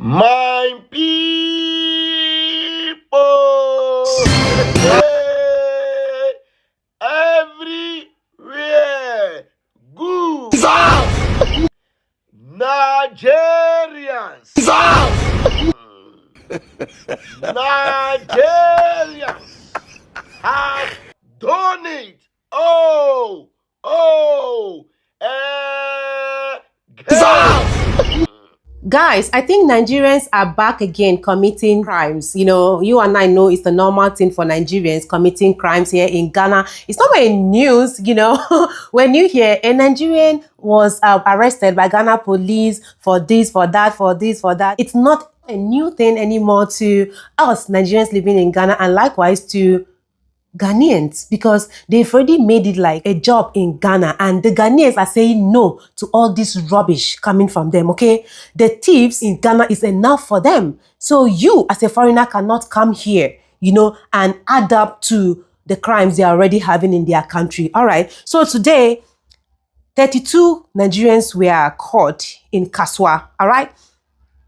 My people, everywhere, good. Nigerians, Nigerians have done it. Guys, I think Nigerians are back again committing crimes. You know, you and I know it's the normal thing for Nigerians committing crimes here in Ghana. It's not very news, you know. When you hear a Nigerian was arrested by Ghana police for this, for that, for this, for that, it's not a new thing anymore to us Nigerians living in Ghana, and likewise to Ghanaians, because they've already made it like a job in Ghana, and the Ghanaians are saying no to all this rubbish coming from them, okay? The thieves in Ghana is enough for them. So you as a foreigner cannot come here, you know, and add up to the crimes they are already having in their country. All right. So today, 32 Nigerians were caught in Kasoa. All right.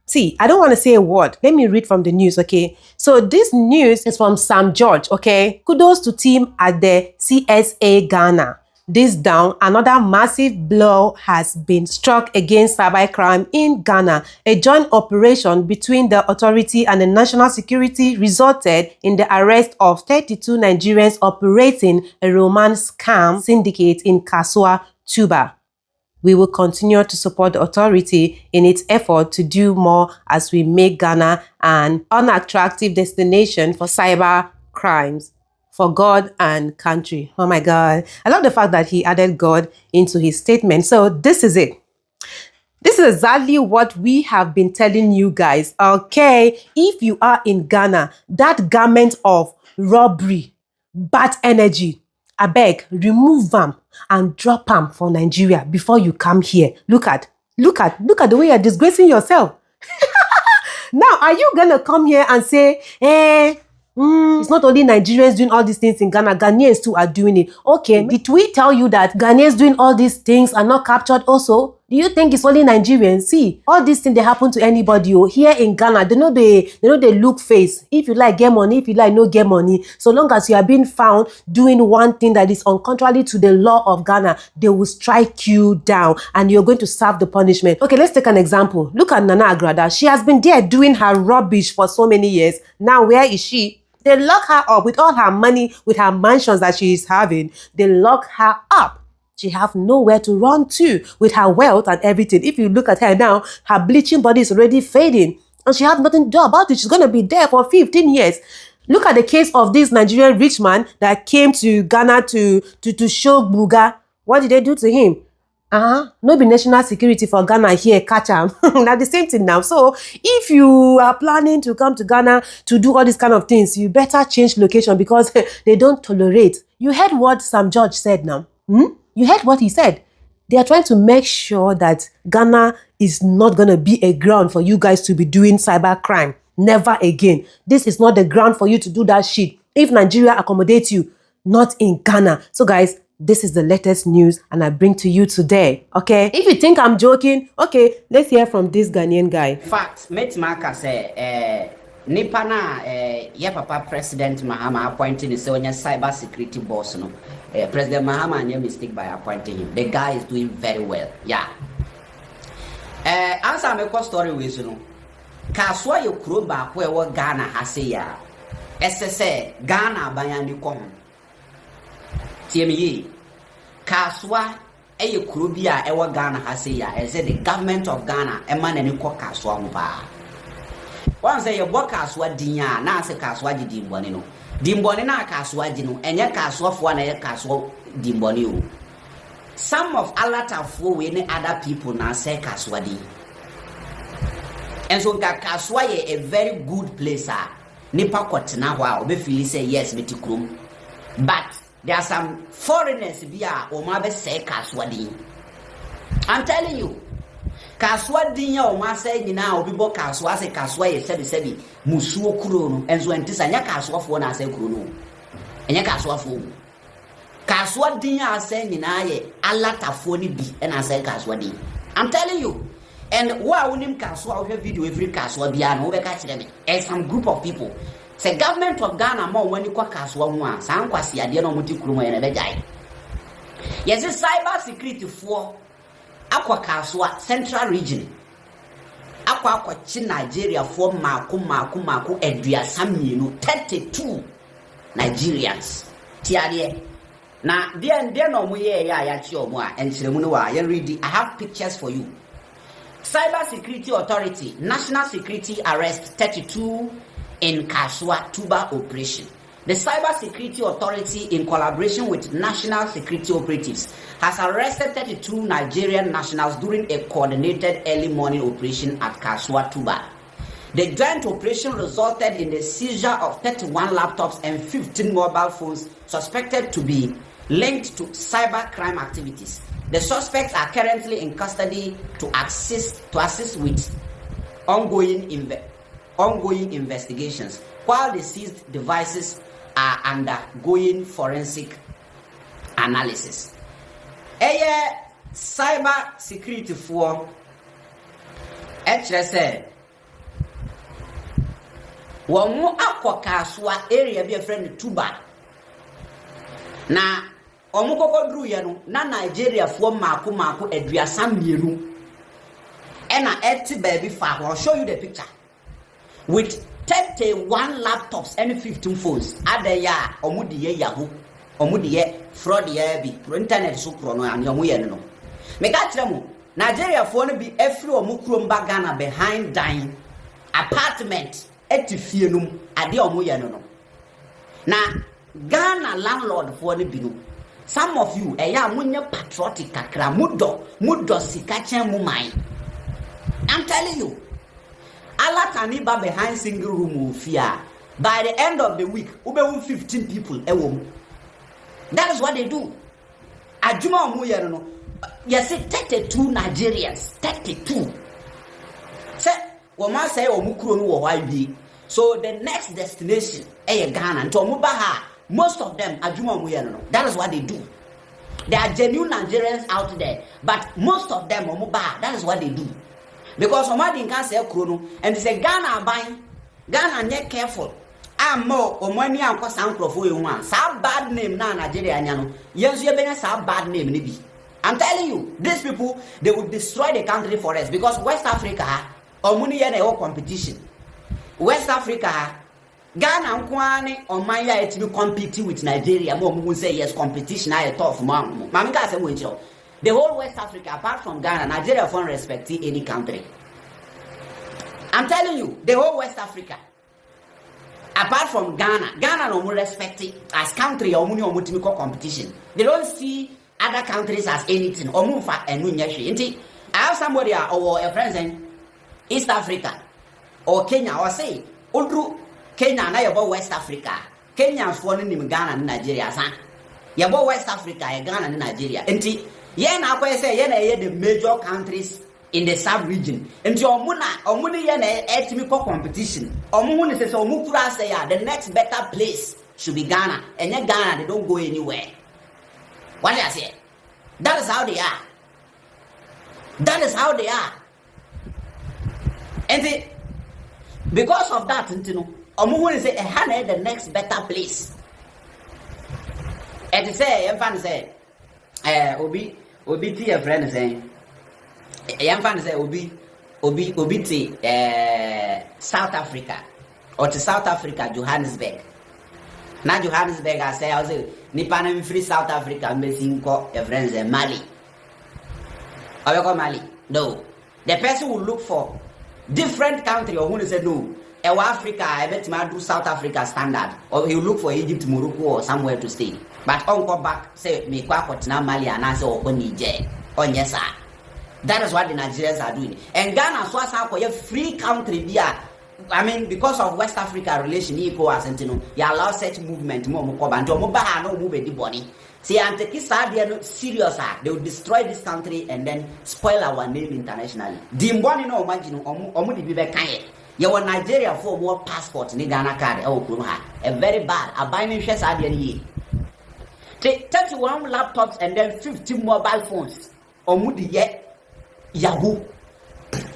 See, I don't want to say a word. Let me read from the news, okay? So this news is from Sam George, okay? Kudos to team at the CSA Ghana. This down, another massive blow has been struck against cybercrime in Ghana. A joint operation between the authority and the national security resulted in the arrest of 32 Nigerians operating a romance scam syndicate in Kasoa, Tuba. We will continue to support the authority in its effort to do more as we make Ghana an unattractive destination for cyber crimes for God and country. Oh my God. I love the fact that he added God into his statement. So this is it. This is exactly what we have been telling you guys, okay? If you are in Ghana, that garment of robbery, bad energy, I beg, remove them and drop them for Nigeria before you come here. Look at the way you're disgracing yourself. Now, are you gonna come here and say, it's not only Nigerians doing all these things in Ghana, Ghanaians too are doing it. Okay, did we tell you that Ghanaians doing all these things are not captured also? Do you think it's only Nigerians? See, all these things, they happen to anybody. Oh, here in Ghana, they know they look face. If you like, get money. If you like, no get money. So long as you are being found doing one thing that is contrary to the law of Ghana, they will strike you down and you're going to serve the punishment. Okay, let's take an example. Look at Nana Agrada. She has been there doing her rubbish for so many years. Now, where is she? They lock her up with all her money, with her mansions that she is having. They lock her up. She have nowhere to run to with her wealth and everything. If you look at her now, her bleaching body is already fading and she have nothing to do about it. She's going to be there for 15 years. Look at the case of this Nigerian rich man that came to Ghana to show Buga. What did they do to him? No be national security for Ghana here, catch him. Now the same thing now. So if you are planning to come to Ghana to do all these kind of things, you better change location because they don't tolerate. You heard what Sam George said now? You heard what he said. They are trying to make sure that Ghana is not going to be a ground for you guys to be doing cyber crime. Never again. This is not the ground for you to do that shit. If Nigeria accommodates you, not in Ghana. So guys, this is the latest news and I bring to you today, okay? If you think I'm joking, okay, let's hear from this Ghanaian guy. Fact, Metmaka say, Nipana, yeah, Papa President Mahama appointing his own cyber security boss. No, President Mahama made a mistake by appointing him. The guy is doing very well. Yeah. Answer me a story with you. Kasoa you crew back where Ghana has say ya. SSA Ghana bayani kom. TME. Kasoa you crew bia ewa Ghana has say ya. Is the government of Ghana a man and ko Kasoa mba. Once you walk Kasoa dinya, na se Kasoa di dimboni no. Dimboni na Kasoa dino, enye Kasoa fwa na ye Kasoa dimboni o. Some of Alata fo we ne other people na say Kasoa di. And so Kasoa ye a very good place nipa kwatena ho a obefili say yes meti krom. But there are some foreigners bia o ma be say Kasoa di. I'm telling you. Kasoa dinya o ma say nyina obibo Kasoa say Kasoa ye sebi musuo kuro no enso entisa nya Kasoa fo na say kuro no enya Kasoa fo Kasoa dinya say nyina ye Alata fo ni bi na say Kasoa di. I'm telling you, And why unim Kasoa we video every Kasoa bia no we catch them and some group of people. Say government of Ghana mo when you kwa Kasoa ho a san kwase ade no moti kurumo ye na begai. Yes, cyber security for akwa Kasoa central region. Akwa Nigeria for maku eduasa mienu 32 Nigerians. Tiade. Na there no mo ye ya chi omo a enchiremu no wa ye read. I have pictures for you. Cyber Security Authority, National Security Arrest 32 in Kasoa Tuba operation. The Cyber Security Authority, in collaboration with National Security Operatives, has arrested 32 Nigerian nationals during a coordinated early morning operation at Kasoa Tuba. The joint operation resulted in the seizure of 31 laptops and 15 mobile phones suspected to be linked to cyber crime activities. The suspects are currently in custody to assist with ongoing investigations, while the seized devices are undergoing forensic analysis. Cyber security for HSL. Wamu akwa Kasoa area be a friend Tuba. Na omukoko dru ye no na Nigeria fo maku eduasa mienu ena eti baby fa. I'll show you the picture with 31 laptops and 15 phones adaya omudiye yahoo omudiye fraud ye bi internet so pro no an yomu ye no me ka kire mu Nigeria fo no bi every omukuro mba Ghana behind dying apartment eti fie num ade omu ye no na Ghana landlord fo no bi no. Some of you, munye patriotic kakra mudo sikachen mumai. I'm telling you, Allah taniba behind single room fear. By the end of the week, ube 15 people ewom. That is what they do. Ajuma omuye no. You see 32 Nigerians, 32. Say, wama say omukuro no wo bi. So the next destination Ghana. Nto omubaha. Most of them are Juma Muyano. That is what they do. There are genuine Nigerians out there, but most of them are mobile. That is what they do. Because somebody can say Krono and they say Ghana buying, Ghana not careful. I'm more or money and cost some one. Some bad name now Nigeria nyano. Yes, you been some bad name nibi. I'm telling you, these people they will destroy the country for us because West Africa or money and competition. West Africa. Ghana nkwane omanya etimi competing with Nigeria mo say yes competition I tough man mamika say we chiro the whole West Africa apart from Ghana Nigeria won't respect any country. I'm telling you the whole West Africa apart from Ghana no more respect it as country omuni omutimi competition. They don't see other countries as anything omufa enu nyehwe nti I have somebody or a friend in East Africa or Kenya or say Udru Kenya na yabo West Africa. Kenyans for nim Ghana and Nigeria san. Yabo West Africa e Ghana and Nigeria. Enti ye na akwa say ye na the major countries in the sub region. Enti omuni ye na etimi competition. Omu ni say omu kura say the next better place should be Ghana. And yet Ghana they don't go anywhere. What do I say? That is how they are. That is how they are. And because of that, you know, Omu say the next better place. And say, I'm fan say, Obi ti a friend saying, I'm fan say Obi ti South Africa or to South Africa, Johannesburg. Now Johannesburg, I say, Nipanem free South Africa, missing a friend say Mali. Or you call Mali? No, the person will look for different country or who say no. Africa, I bet him do South Africa standard, or he will look for Egypt, Morocco, or somewhere to stay. But on go back, say me kwa Mali and answer or Niger, or yes sir. That is what the Nigerians are doing. And Ghana so as a free country via. I mean, because of West Africa relation, you allow such movement more no move the body. See, and take it serious, they will destroy this country and then spoil our name internationally. The money no imagine omudi be back. You want Nigeria for more passport ni Ghana card a very bad a binding shares are the take 31 laptops and then 50 mobile phones omudi yet Yahoo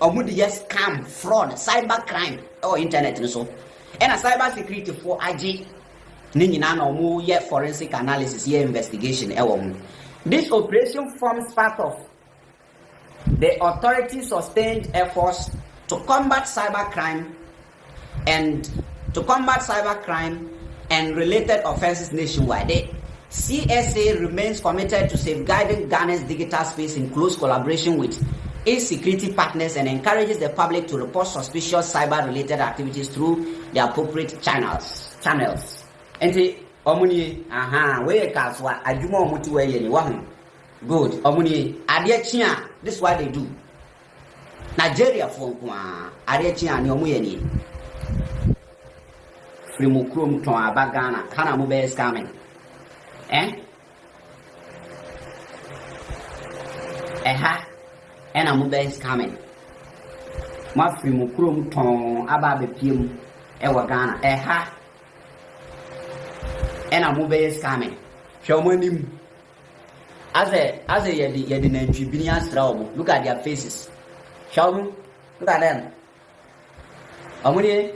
Omu dey scam, fraud, cyber crime or internet and so. And a cyber security for IG. Ne nyina na omu ye forensic analysis, ye investigation This operation forms part of the authorities' sustained efforts to combat cybercrime and related offenses nationwide. The CSA remains committed to safeguarding Ghana's digital space in close collaboration with its security partners and encourages the public to report suspicious cyber-related activities through the appropriate channels. Enti omuni we Kasoa adwuma omuti we ye ni wahu. Good. Omuni adie this is what they do. Nigeria for kwa adie chia ni omu ye ni. Free mu krom ton aba Ghana kana mu be scamming. Ena mu be scamming. Ma free mu krom ton aba be piem ewa Ghana. And I'm moving scamming. Show money. As a yedi na Nigerians trouble. Look at their faces. Show me. Look at them. Amuni.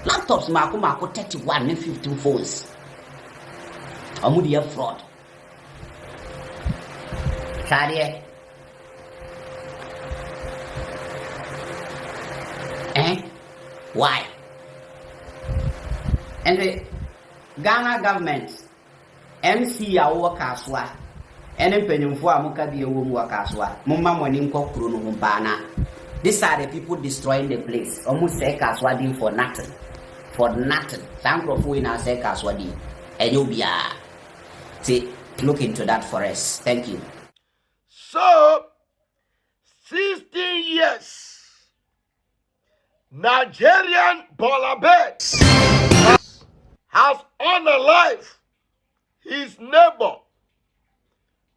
Laptops mako 31 and 15 phones. Amudi fraud. Carrier. Why? And the Ghana government, MC awo Kasoa, ene mpanyimfo a muka bi ewo mu Kasoa, mumma moni nkokuro no mbana. These are the people destroying the place. Almost say Kasoa din for nothing. For nothing. Thankrofo we now say Kasoa din. Enyobia. See, look into that for us. Thank you. So, 16 years, Nigerian Bolabet has unalived his neighbor,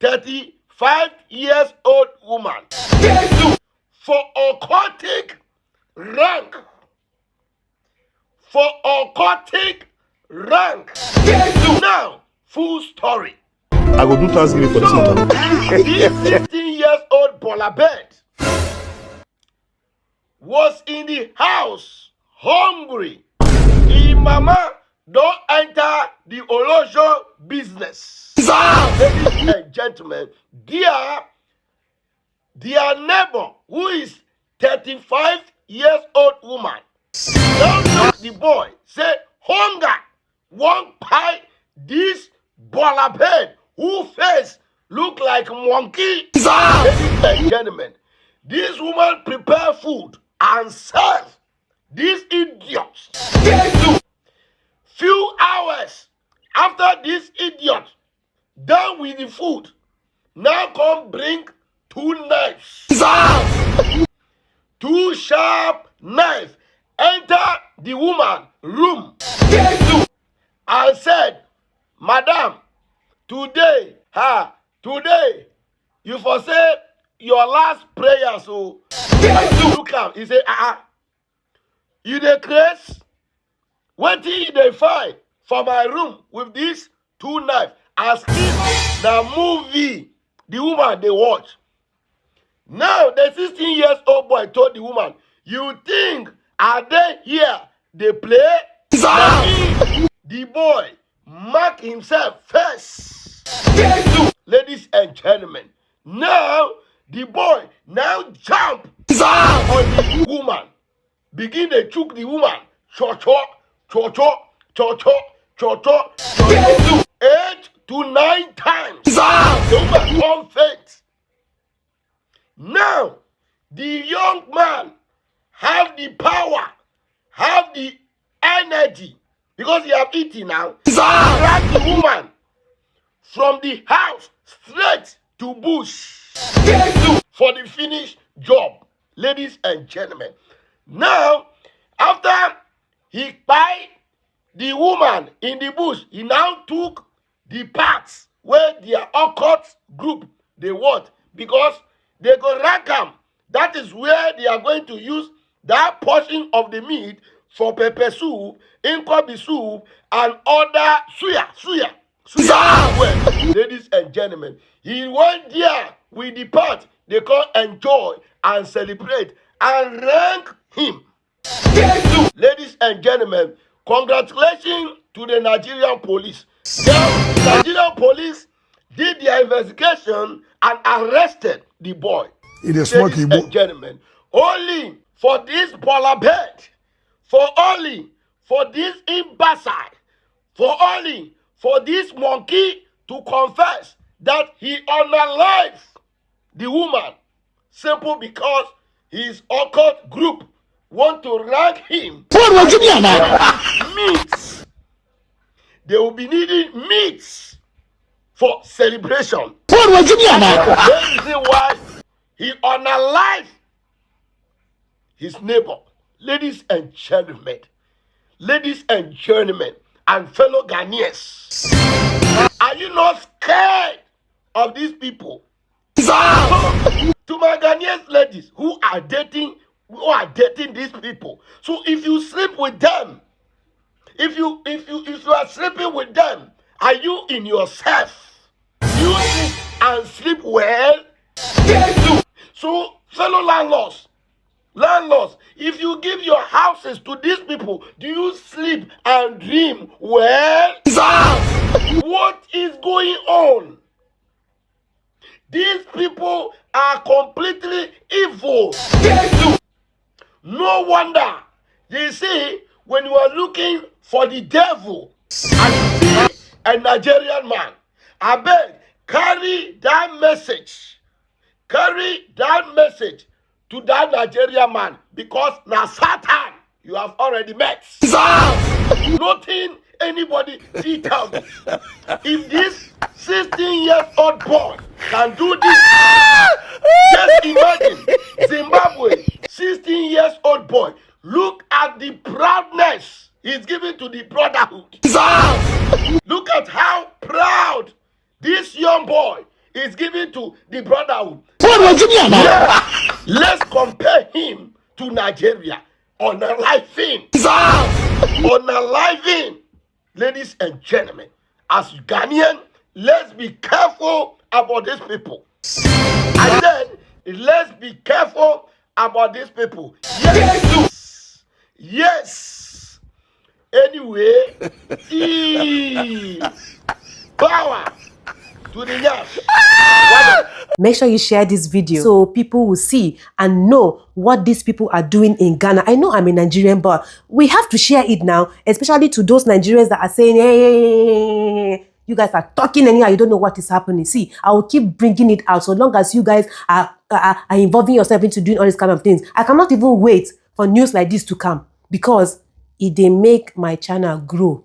35-year-old woman, for occultic rank. Now, full story. I will do Thanksgiving for this matter. This 16-year-old Bolabet was in the house hungry. Mama don't enter the Olojo business. Ladies and gentlemen, their neighbor, who is 35-year-old woman, don't look the boy, say, hunger won't buy this Bolabed who face look like monkey. Ladies and gentlemen, this woman prepare food and serve these idiots. Few hours after this idiot done with the food, now come bring 2 knives. 2 sharp knives enter the woman room and said, Madam, today, you for say your last prayer, so you come. He say, you the grace? What did they find for my room with these 2 knives? As if the movie the woman they watch. Now the 16-year-old boy told the woman, you think are they here? They play? The boy mark himself first. Ladies and gentlemen, now the boy now jump on the woman. Begin to choke the woman. Cho-cho. 8 to 9 times. The woman come faint. Now, the young man have the power, have the energy, because he have eaten now, drag the woman from the house straight to bush for the finished job. Ladies and gentlemen, now, after he buy the woman in the bush, he now took the parts where their occult group they want, because they go rank them. That is where they are going to use that portion of the meat for pepper soup, inkobi soup, and other suya. Well, ladies and gentlemen, he went there with the part they call enjoy and celebrate and rank him. Ladies and gentlemen, congratulations to the Nigerian police. The Nigerian police did their investigation and arrested the boy. Ladies and gentlemen, only for this baller bed, for this imbecile, for this monkey to confess that he unalived the woman, simple because his occult group want to rank him. Meats. They will be needing meats for celebration. That's the reason why he unalived his neighbor. Ladies and gentlemen, and fellow Ghanaians, are you not scared of these people? So, to my Ghanaian ladies who are dating these people, so if you sleep with them, if you are sleeping with them, are you in yourself? You eat and sleep well? So, fellow landlords, if you give your houses to these people, do you sleep and dream well? What is going on? These people are completely evil. No wonder they say when you are looking for the devil and you see a Nigerian man, I beg, carry that message to that Nigerian man, because now Satan you have already met. Nothing anybody see tell me. If this 16-year-old boy can do this, just imagine Zimbabwe, 16-year-old boy. Look at the proudness he's giving to the brotherhood. Look at how proud this young boy is giving to the brotherhood. Let's compare him to Nigeria. Unaliving. Ladies and gentlemen, as Ghanaian, let's be careful about these people. I said, let's be careful about these people. Yes. Anyway, power to the yes. Make sure you share this video so people will see and know what these people are doing in Ghana. I know I'm a Nigerian, but we have to share it now, especially to those Nigerians that are saying, hey, you guys are talking anyhow, you don't know what is happening. See, I will keep bringing it out so long as you guys are involving yourself into doing all these kind of things. I cannot even wait for news like this to come, because they make my channel grow.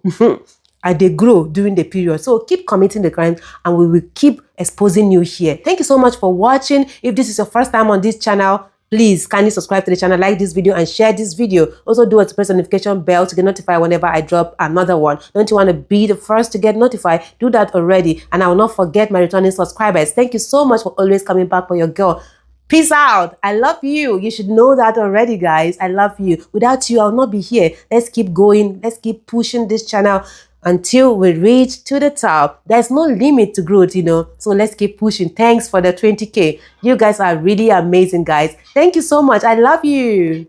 And they grow during the period. So keep committing the crimes and we will keep exposing you here. Thank you so much for watching. If this is your first time on this channel, please kindly subscribe to the channel, like this video and share this video. Also do it to press the notification bell to get notified whenever I drop another one. Don't you want to be the first to get notified? Do that already. And I will not forget my returning subscribers. Thank you so much for always coming back for your girl. Peace out. I love you. You should know that already, guys. I love you. Without you, I'll not be here. Let's keep going. Let's keep pushing this channel until we reach to the top. There's no limit to growth, so let's keep pushing. Thanks for the 20K. You guys are really amazing, guys. Thank you so much. I love you.